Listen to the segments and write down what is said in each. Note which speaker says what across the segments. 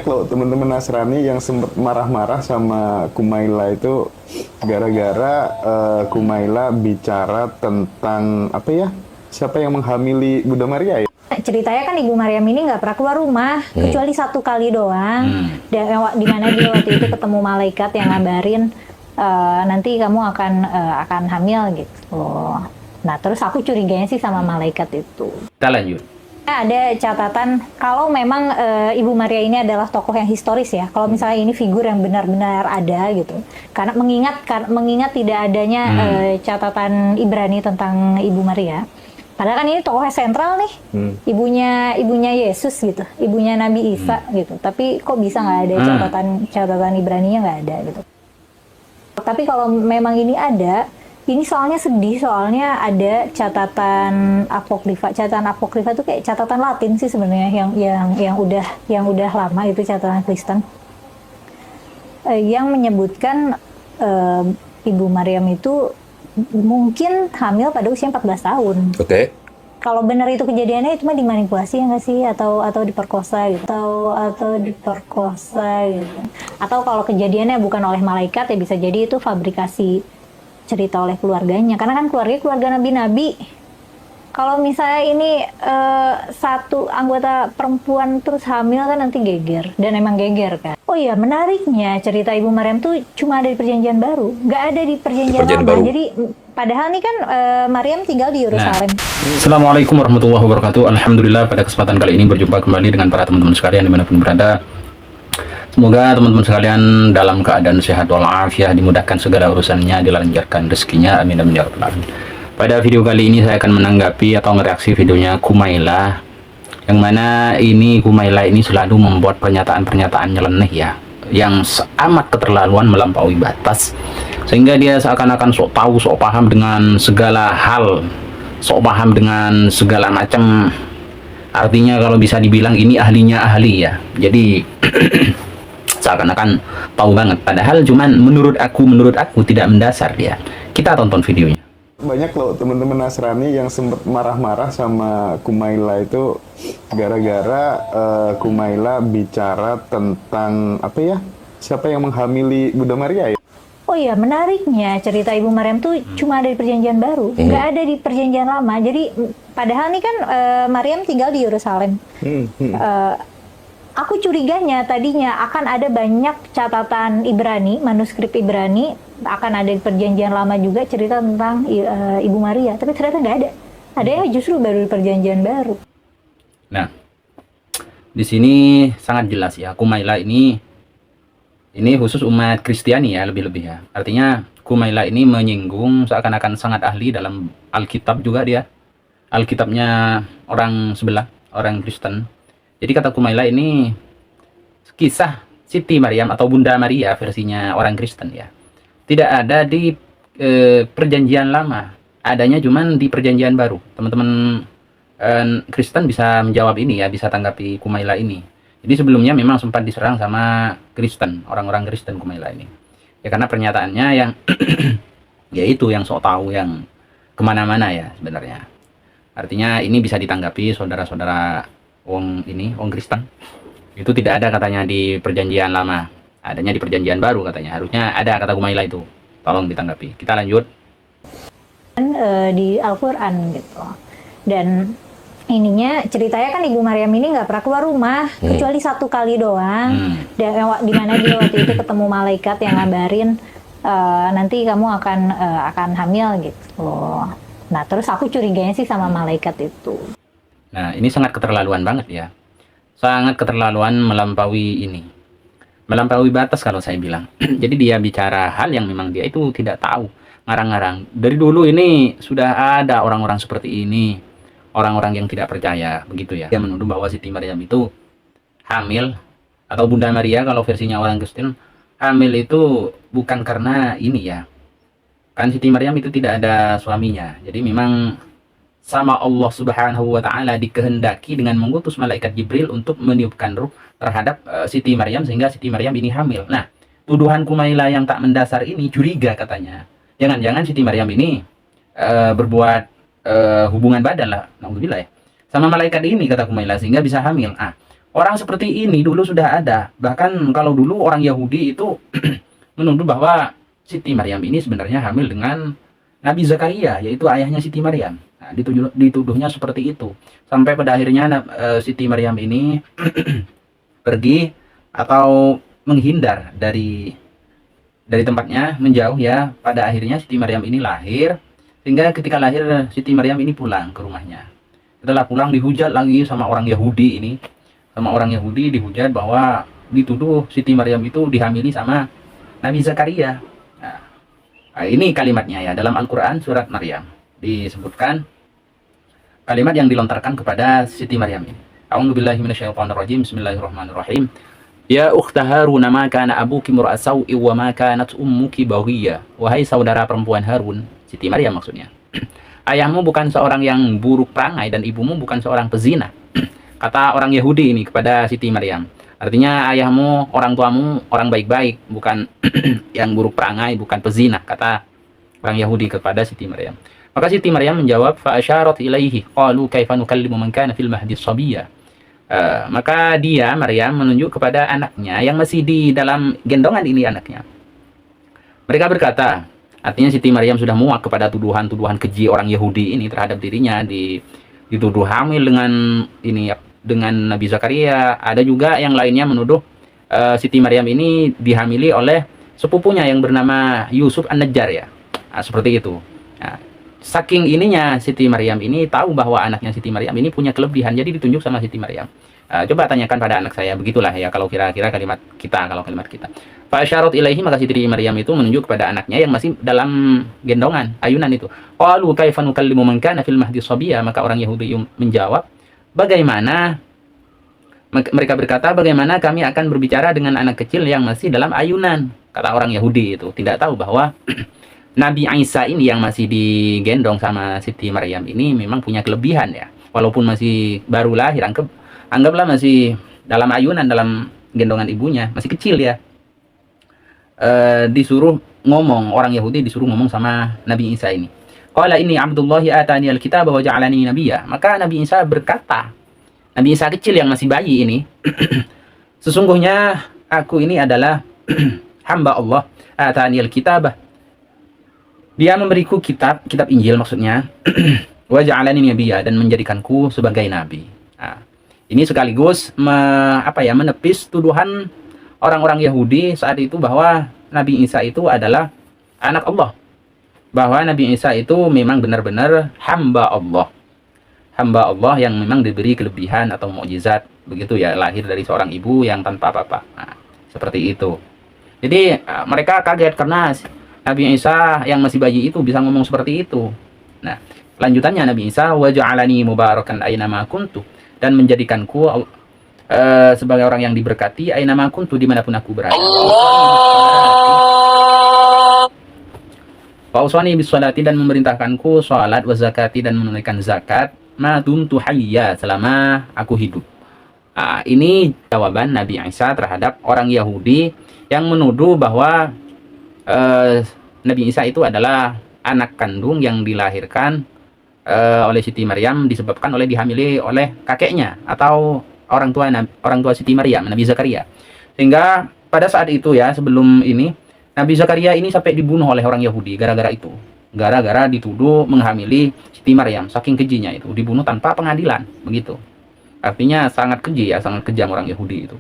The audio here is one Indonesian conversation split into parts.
Speaker 1: Kalau teman-teman Nasrani yang sempat marah-marah sama Kumaila itu gara-gara Kumaila bicara tentang apa ya? Siapa yang menghamili Bunda Maria ya?
Speaker 2: Ceritanya kan Ibu Maryam ini nggak pernah keluar rumah kecuali satu kali doang. Dan di mana dia waktu itu ketemu malaikat yang ngabarin nanti kamu akan hamil gitu. Nah terus aku curiganya sih sama malaikat itu.
Speaker 3: Kita lanjut.
Speaker 2: Ada catatan kalau memang Ibu Maria ini adalah tokoh yang historis ya. Kalau misalnya ini figur yang benar-benar ada gitu. Karena mengingat tidak adanya catatan Ibrani tentang Ibu Maria. Padahal kan ini tokoh sentral nih, ibunya Yesus gitu, ibunya Nabi Isa gitu. Tapi kok bisa nggak ada catatan Ibrani-nya nggak ada gitu. Tapi kalau memang ini ada, ini soalnya sedih, soalnya ada catatan apokrifa. Catatan apokrifa itu kayak catatan Latin sih sebenarnya yang udah lama, itu catatan Kristen yang menyebutkan Ibu Maryam itu mungkin hamil pada usia 14 tahun.
Speaker 3: Oke.
Speaker 2: Kalau benar itu kejadiannya itu mah dimanipulasi ya nggak sih, atau diperkosa gitu, atau diperkosa gitu. Atau kalau kejadiannya bukan oleh malaikat ya bisa jadi itu fabrikasi cerita oleh keluarganya, karena kan keluarga nabi-nabi. Kalau misalnya ini satu anggota perempuan terus hamil kan nanti geger, dan emang geger kan. Oh iya, menariknya cerita Ibu Maryam tuh cuma ada di Perjanjian Baru, nggak ada di Perjanjian Lama.
Speaker 3: Baru.
Speaker 2: Jadi padahal nih kan Maryam tinggal di Yerusalem.
Speaker 3: Assalamualaikum warahmatullahi wabarakatuh. Alhamdulillah pada kesempatan kali ini berjumpa kembali dengan para teman-teman sekalian dimanapun berada. Semoga teman-teman sekalian dalam keadaan sehat walafiat, dimudahkan segala urusannya, dilancarkan rezekinya, amin amin ya rabbal alamin. Pada video kali ini saya akan menanggapi atau mereaksi videonya Kumaila, yang mana ini Kumaila ini selalu membuat pernyataan-pernyataan nyeleneh ya, yang amat keterlaluan melampaui batas, sehingga dia seakan-akan sok tahu, sok paham dengan segala hal, sok paham dengan segala macam. Artinya kalau bisa dibilang ini ahlinya ahli ya, jadi seakan-akan tahu banget, padahal cuman menurut aku tidak mendasar dia. Kita tonton videonya.
Speaker 1: Banyak loh teman-teman Nasrani yang sempat marah-marah sama Kumaila itu gara-gara Kumaila bicara tentang apa ya? Siapa yang menghamili Bunda Maria ya?
Speaker 2: Oh iya, menariknya cerita Ibu Maryam tuh cuma ada di Perjanjian Baru, nggak ada di Perjanjian Lama. Jadi padahal nih kan Maryam tinggal di Yerusalem. Aku curiganya tadinya akan ada banyak catatan Ibrani, manuskrip Ibrani, akan ada di Perjanjian Lama juga cerita tentang Ibu Maria, tapi ternyata nggak ada. Adanya justru baru di Perjanjian Baru.
Speaker 3: Nah, di sini sangat jelas ya, Kumaila ini khusus umat Kristiani ya, lebih-lebih ya. Artinya Kumaila ini menyinggung seakan-akan sangat ahli dalam Alkitab juga dia. Alkitabnya orang sebelah, orang Kristen. Jadi kata Kumaila ini kisah Siti Maryam atau Bunda Maria versinya orang Kristen ya. Tidak ada di Perjanjian Lama, adanya cuman di Perjanjian Baru. Teman-teman Kristen bisa menjawab ini ya, bisa tanggapi Kumaila ini. Jadi sebelumnya memang sempat diserang sama Kristen, orang-orang Kristen Kumaila ini. Ya karena pernyataannya yang yaitu yang sok tahu, yang kemana-mana ya sebenarnya. Artinya ini bisa ditanggapi saudara-saudara wong Kristen. Itu tidak ada katanya di Perjanjian Lama, adanya di Perjanjian Baru katanya. Harusnya ada kata Kumaila itu. Tolong ditanggapi. Kita lanjut.
Speaker 2: Di Al-Quran gitu. Dan ininya ceritanya kan Ibu Maryam ini nggak pernah keluar rumah kecuali satu kali doang. Dan di mana dia waktu itu ketemu malaikat yang ngabarin nanti kamu akan hamil gitu. Nah terus aku curiganya sih sama malaikat itu.
Speaker 3: Nah, ini sangat keterlaluan banget ya. Sangat keterlaluan, melampaui batas kalau saya bilang. Jadi dia bicara hal yang memang dia itu tidak tahu, ngarang-ngarang. Dari dulu ini sudah ada orang-orang seperti ini, orang-orang yang tidak percaya, begitu ya. Dia menuduh bahwa Siti Maryam itu hamil, atau Bunda Maria kalau versinya orang Kristen, hamil itu bukan karena ini ya. Kan Siti Maryam itu tidak ada suaminya. Jadi memang sama Allah Subhanahu wa Ta'ala dikehendaki dengan mengutus malaikat Jibril untuk meniupkan ruh terhadap Siti Maryam sehingga Siti Maryam ini hamil. Nah, tuduhan Kumaila yang tak mendasar ini curiga katanya. Jangan-jangan Siti Maryam ini berbuat hubungan badan lah, naudzubillah ya, sama malaikat ini kata Kumaila sehingga bisa hamil. Orang seperti ini dulu sudah ada. Bahkan kalau dulu orang Yahudi itu menuduh bahwa Siti Maryam ini sebenarnya hamil dengan Nabi Zakaria, yaitu ayahnya Siti Maryam. Nah, dituduhnya seperti itu. Sampai pada akhirnya Siti Maryam ini pergi atau menghindar dari tempatnya, menjauh ya. Pada akhirnya Siti Maryam ini lahir, sehingga ketika lahir Siti Maryam ini pulang ke rumahnya. Setelah pulang dihujat lagi sama orang Yahudi ini. Sama orang Yahudi dihujat bahwa dituduh Siti Maryam itu dihamili sama Nabi Zakaria. Nah, ini kalimatnya ya dalam Al-Quran surat Maryam disebutkan kalimat yang dilontarkan kepada Siti Maryam ini. A'udzubillahi minasyaitonirrajim. Bismillahirrahmanirrahim. Ya ukhta Harun, ma kana abuki mur'a sau'i wa ma kanat ummuki baghiyah. Wahai saudara perempuan Harun, Siti Maryam maksudnya. Ayahmu bukan seorang yang buruk perangai dan ibumu bukan seorang pezina. Kata orang Yahudi ini kepada Siti Maryam. Artinya ayahmu, orang tuamu orang baik-baik, bukan yang buruk perangai, bukan pezina, kata orang Yahudi kepada Siti Maryam. Maka Siti Maryam menjawab, fa asyarat ilaihi qalu kaifa nukallimu man kana fil mahdi sabiyya. Maka dia Maryam menunjuk kepada anaknya yang masih di dalam gendongan ini anaknya. Mereka berkata, artinya Siti Maryam sudah muak kepada tuduhan-tuduhan keji orang Yahudi ini terhadap dirinya, dituduh hamil dengan Nabi Zakaria. Ada juga yang lainnya menuduh Siti Maryam ini dihamili oleh sepupunya yang bernama Yusuf An-Najjar ya. Nah, seperti itu. Nah, saking ininya Siti Maryam ini tahu bahwa anaknya Siti Maryam ini punya kelebihan, jadi ditunjuk sama Siti Maryam. Coba tanyakan pada anak saya, begitulah ya kalau kira-kira kalimat kita. Fa asyarat ilaihi, maka Siti Maryam itu menunjuk kepada anaknya yang masih dalam gendongan, ayunan itu. Qalu kaifa nukallimu man kana fil mahdi sabiyya, maka orang Yahudi menjawab, mereka berkata, bagaimana kami akan berbicara dengan anak kecil yang masih dalam ayunan? Kata orang Yahudi itu, tidak tahu bahwa Nabi Isa ini yang masih digendong sama Siti Maryam ini memang punya kelebihan ya. Walaupun masih baru lahir, anggaplah masih dalam ayunan, dalam gendongan ibunya, masih kecil ya. Disuruh ngomong, orang Yahudi disuruh ngomong sama Nabi Isa ini. Qala inni Abdullahi atani al-kitaba wa ja'alani nabiyya. Maka Nabi Isa berkata, Nabi Isa kecil yang masih bayi ini, sesungguhnya aku ini adalah hamba Allah, atani al-kitaba. Dia memberiku kitab Injil maksudnya, wa ja'alani nabiyya, dan menjadikanku sebagai nabi. Nah, ini sekaligus menepis tuduhan orang-orang Yahudi saat itu bahwa Nabi Isa itu adalah anak Allah. Bahwa Nabi Isa itu memang benar-benar hamba Allah. Hamba Allah yang memang diberi kelebihan atau mukjizat, begitu ya, lahir dari seorang ibu yang tanpa apa-apa. Nah, seperti itu. Jadi mereka kaget karena Nabi Isa yang masih bayi itu bisa ngomong seperti itu. Nah, lanjutannya Nabi Isa, wa ja'alani mubarakan aina ma kuntu, dan menjadikanku sebagai orang yang diberkati aina ma kuntu, dimanapun aku berada. Wa uswani bis salati, dan memerintahkanku salat, wa zakati, dan menunaikan zakat, ma dumtu hayya, selama aku hidup. Ini jawaban Nabi Isa terhadap orang Yahudi yang menuduh bahwa Nabi Isa itu adalah anak kandung yang dilahirkan oleh Siti Maryam disebabkan oleh dihamili oleh kakeknya atau orang tua Siti Maryam, Nabi Zakaria. Sehingga pada saat itu ya, sebelum ini, Nabi Zakaria ini sampai dibunuh oleh orang Yahudi gara-gara itu. Gara-gara dituduh menghamili Siti Maryam, saking kejinya itu, dibunuh tanpa pengadilan, begitu. Artinya sangat keji ya, sangat kejam orang Yahudi itu.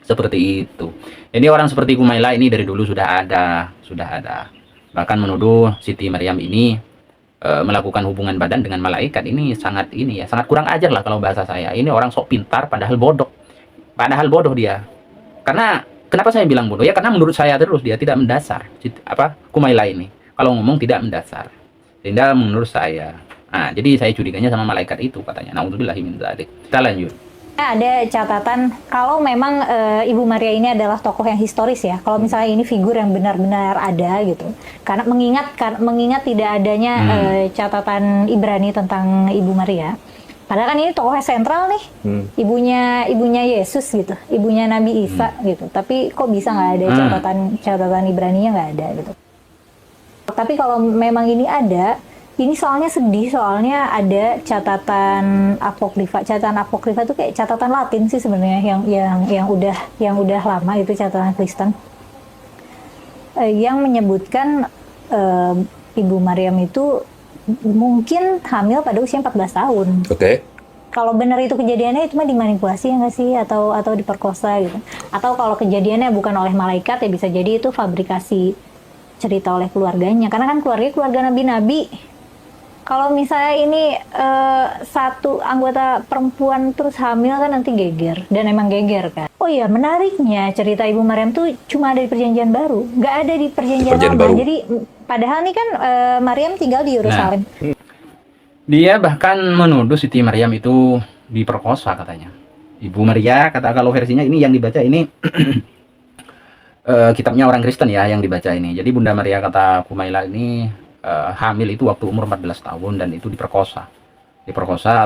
Speaker 3: Seperti itu. Jadi orang seperti Kumaila ini dari dulu sudah ada. Bahkan menuduh Siti Maryam ini melakukan hubungan badan dengan malaikat. Ini sangat kurang ajar lah kalau bahasa saya. Ini orang sok pintar padahal bodoh. Padahal bodoh dia. Karena kenapa saya bilang bodoh? Ya karena menurut saya terus dia tidak mendasar. Kumaila ini kalau ngomong tidak mendasar. Sehingga menurut saya. Nah, jadi saya curiganya sama malaikat itu katanya. Nauzubillahi min dzalik. Kita lanjut.
Speaker 2: Ada catatan kalau memang Ibu Maria ini adalah tokoh yang historis ya. Kalau misalnya ini figur yang benar-benar ada gitu. Karena mengingat tidak adanya catatan Ibrani tentang Ibu Maria. Padahal kan ini tokoh sentral nih. Ibunya Yesus gitu, ibunya Nabi Isa gitu. Tapi kok bisa nggak ada catatan Ibraninya, nggak ada gitu. Tapi kalau memang ini ada, Ini soalnya sedih, soalnya ada catatan apokrifa. Catatan apokrifa itu kayak catatan Latin sih sebenarnya, yang udah lama, itu catatan Kristen. Yang menyebutkan Ibu Maryam itu mungkin hamil pada usia 14 tahun.
Speaker 4: Oke.
Speaker 2: Kalau benar itu kejadiannya, itu mah dimanipulasi ya nggak sih, atau diperkosa gitu. Atau kalau kejadiannya bukan oleh malaikat, ya bisa jadi itu fabrikasi cerita oleh keluarganya, karena kan keluarga nabi-nabi. Kalau misalnya ini satu anggota perempuan terus hamil kan nanti geger, dan emang geger kan. Oh iya, menariknya cerita Ibu Maryam tuh cuma ada di Perjanjian Baru, nggak ada di Perjanjian Lama. Jadi padahal nih kan Maryam tinggal di Yerusalem.
Speaker 3: Dia bahkan menuduh Siti Maryam itu diperkosa katanya. Ibu Maria, kalau versinya ini yang dibaca ini kitabnya orang Kristen ya yang dibaca ini. Jadi Bunda Maria kata Kumaila ini hamil itu waktu umur 14 tahun dan itu diperkosa. Diperkosa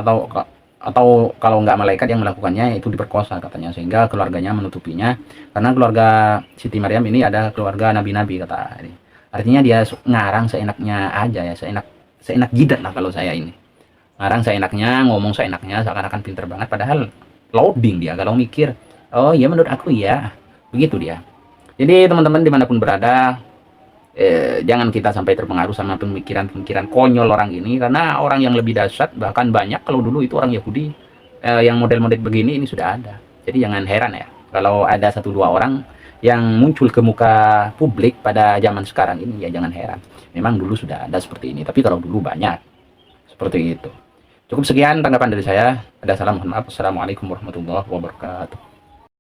Speaker 3: atau kalau nggak malaikat yang melakukannya, itu diperkosa katanya, sehingga keluarganya menutupinya karena keluarga Siti Maryam ini ada keluarga nabi-nabi kata. Artinya dia ngarang seenaknya aja ya, seenak jidat lah kalau saya ini. Ngarang seenaknya, ngomong seenaknya, seakan-akan pinter banget, padahal loading dia kalau mikir. Oh ya, menurut aku ya, begitu dia. Jadi teman-teman dimanapun berada, jangan kita sampai terpengaruh sama pemikiran-pemikiran konyol orang ini, karena orang yang lebih dahsyat bahkan banyak. Kalau dulu itu orang Yahudi yang model-model begini ini sudah ada. Jadi jangan heran ya kalau ada 1-2 orang yang muncul ke muka publik pada zaman sekarang ini, ya jangan heran. Memang dulu sudah ada seperti ini, tapi kalau dulu banyak seperti itu. Cukup sekian tanggapan dari saya. Ada salam, mohon maaf. Assalamualaikum warahmatullahi wabarakatuh.